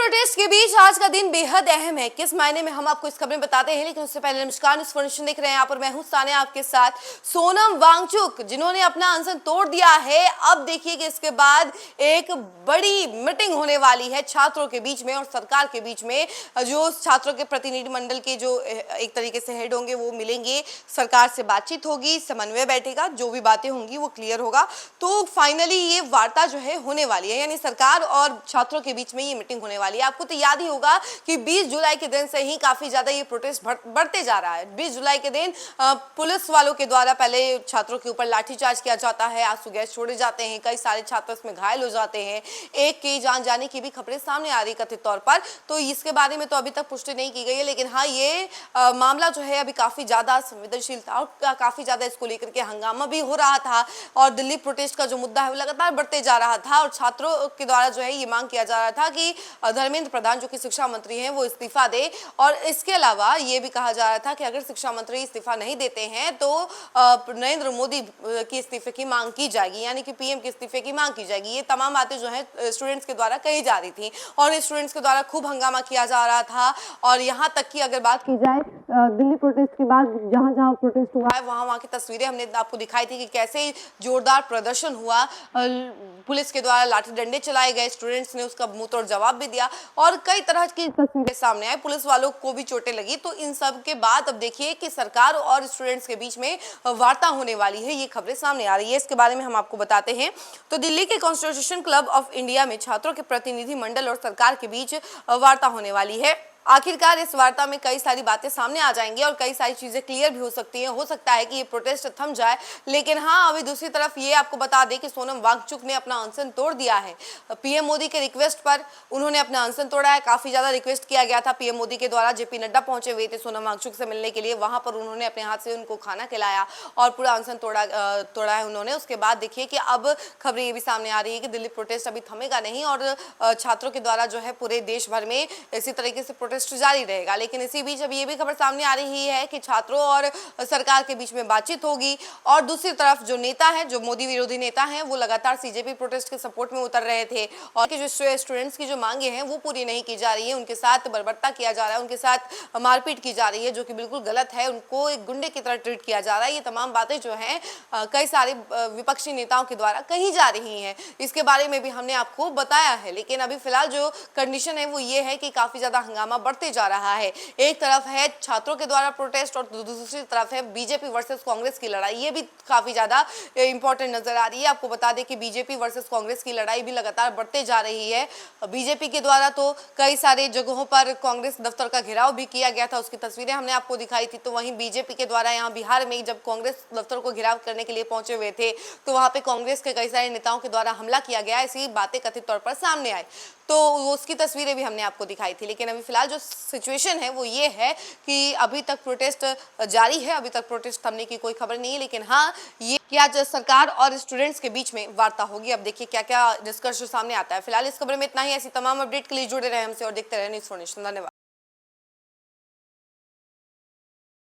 Protest के बीच आज का दिन बेहद अहम है। किस मायने में हम आपको इस खबर में बताते हैं, लेकिन उससे पहले नमस्कार, न्यूज़ फॉर्नेशन देख रहे हैं। यहाँ पर मैं हूं सानिया आपके साथ। सोनम वांगचुक जिन्होंने अपना अनशन तोड़ दिया है, अब देखिए कि इसके बाद एक बड़ी मीटिंग होने वाली है छात्रों के बीच में और सरकार के बीच में। जो छात्रों के प्रतिनिधि मंडल के जो एक तरीके से हेड होंगे वो मिलेंगे, सरकार से बातचीत होगी, समन्वय बैठेगा, जो भी बातें होंगी वो क्लियर होगा। तो फाइनली ये वार्ता जो है होने वाली है, यानी सरकार और छात्रों के बीच में ये मीटिंग होने वाली है। आपको तो याद ही होगा कि 20 जुलाई के दिन से ही काफी ज्यादा ये प्रोटेस्ट बढ़ते जा रहा है। 20 जुलाई के दिन पुलिस वालों के द्वारा पहले छात्रों के ऊपर लाठीचार्ज किया जाता है, आंसू गैस छोड़े जाते हैं, कई सारे छात्र इसमें घायल हो जाते हैं, एक की जान जाने की भी खबरें सामने आ रही कथित तौर पर। तो इसके बारे में तो अभी तक पुष्टि नहीं की गई है, लेकिन हाँ ये मामला जो है अभी काफी ज्यादा संवेदनशील था और काफी ज्यादा इसको लेकर के हंगामा भी हो रहा था और दिल्ली प्रोटेस्ट का जो मुद्दा है वो लगातार बढ़ते जा रहा था और छात्रों के द्वारा जो है ये मांग किया जा रहा था कि धर्मेंद्र प्रधान जो कि शिक्षा मंत्री हैं वो इस्तीफा दे। और इसके अलावा ये भी कहा जा रहा था कि अगर शिक्षा मंत्री इस्तीफा नहीं देते हैं तो नरेंद्र मोदी की इस्तीफे की मांग की जाएगी, यानी कि पीएम के इस्तीफे की मांग की जाएगी। ये तमाम बातें जो है स्टूडेंट्स के द्वारा कही जा रही थी और स्टूडेंट्स के द्वारा खूब हंगामा किया जा रहा था। और यहाँ तक कि अगर बात की जाए दिल्ली प्रोटेस्ट के बाद जहाँ जहाँ प्रोटेस्ट हुआ है वहाँ की तस्वीरें हमने आपको दिखाई थी कि कैसे जोरदार प्रदर्शन हुआ, पुलिस के द्वारा लाठी डंडे चलाए गए, स्टूडेंट्स ने उसका मुंह तोड़ जवाब भी दिया और कई तरह की तस्वीरें सामने आई, पुलिस वालों को भी चोटें लगी। तो इन सब के बाद अब देखिए कि सरकार और स्टूडेंट्स के बीच में वार्ता होने वाली है, ये खबरें सामने आ रही है। इसके बारे में हम आपको बताते हैं। तो दिल्ली के कॉन्स्टिट्यूशन क्लब ऑफ इंडिया में छात्रों के प्रतिनिधि मंडल और सरकार के बीच वार्ता होने वाली है। आखिरकार इस वार्ता में कई सारी बातें सामने आ जाएंगी और कई सारी चीजें क्लियर भी हो सकती हैं। हो सकता है कि ये प्रोटेस्ट थम जाए, लेकिन हाँ अभी दूसरी तरफ ये आपको बता दें कि सोनम वांगचुक ने अपना अनशन तोड़ दिया है। पीएम मोदी के रिक्वेस्ट पर उन्होंने अपना अनशन तोड़ा है। काफी ज्यादा रिक्वेस्ट किया गया था पीएम मोदी के द्वारा, जेपी नड्डा पहुंचे हुए थे सोनम वांगचुक से मिलने के लिए, वहां पर उन्होंने अपने हाथ से उनको खाना खिलाया और पूरा अनशन तोड़ा है उन्होंने। उसके बाद देखिए कि अब खबरें ये भी सामने आ रही है कि दिल्ली प्रोटेस्ट अभी थमेगा नहीं और छात्रों के द्वारा जो है पूरे देश भर में इसी तरीके से प्रोटेस्ट जारी रहेगा। लेकिन इसी बीच अब ये भी खबर सामने आ रही है कि छात्रों और सरकार के बीच में बातचीत होगी और दूसरी तरफ जो नेता है, जो मोदी विरोधी नेता हैं, वो लगातार सीजेपी प्रोटेस्ट के सपोर्ट में उतर रहे थे और कि जो स्टूडेंट्स की जो मांगे हैं वो पूरी नहीं की जा रही है, उनके साथ बर्बरता किया जा रहा है, उनके साथ मारपीट की जा रही है, जो कि बिल्कुल गलत है, उनको एक गुंडे की तरह ट्रीट किया जा रहा है। ये तमाम बातें जो हैं कई सारे विपक्षी नेताओं के द्वारा कही जा रही हैं। इसके बारे में भी हमने आपको बताया है, लेकिन अभी फिलहाल जो कंडीशन है वो ये है कि काफी ज्यादा हंगामा बढ़ते जा रहा है। एक तरफ है छात्रों के द्वारा प्रोटेस्ट और दूसरी तरफ है बीजेपी वर्सेस कांग्रेस की लड़ाई, ये भी काफी ज्यादा इंपॉर्टेंट नजर आ रही है। आपको बता दें कि बीजेपी वर्सेस कांग्रेस की लड़ाई भी लगातार बढ़ते जा रही है। बीजेपी के द्वारा तो कई सारे जगहों पर कांग्रेस दफ्तर का घेराव भी किया गया था, उसकी तस्वीरें हमने आपको दिखाई थी। तो वहीं बीजेपी के द्वारा यहाँ बिहार में जब कांग्रेस दफ्तर को घेराव करने के लिए पहुंचे हुए थे तो वहां पे कांग्रेस के कई सारे नेताओं के द्वारा हमला किया गया, ऐसी बातें कथित तौर पर सामने आई, तो उसकी तस्वीरें भी हमने आपको दिखाई थी। लेकिन अभी फिलहाल जो सिचुएशन है वो ये है कि अभी तक प्रोटेस्ट जारी है, अभी तक प्रोटेस्ट थमने की कोई खबर नहीं है। लेकिन हाँ ये कि आज सरकार और स्टूडेंट्स के बीच में वार्ता होगी। अब देखिए क्या क्या निष्कर्ष सामने आता है। फिलहाल इस खबर में इतना ही। ऐसी तमाम अपडेट के लिए जुड़े रहे हमसे और देखते रहे न्यूज़ फॉर्नेशन। धन्यवाद।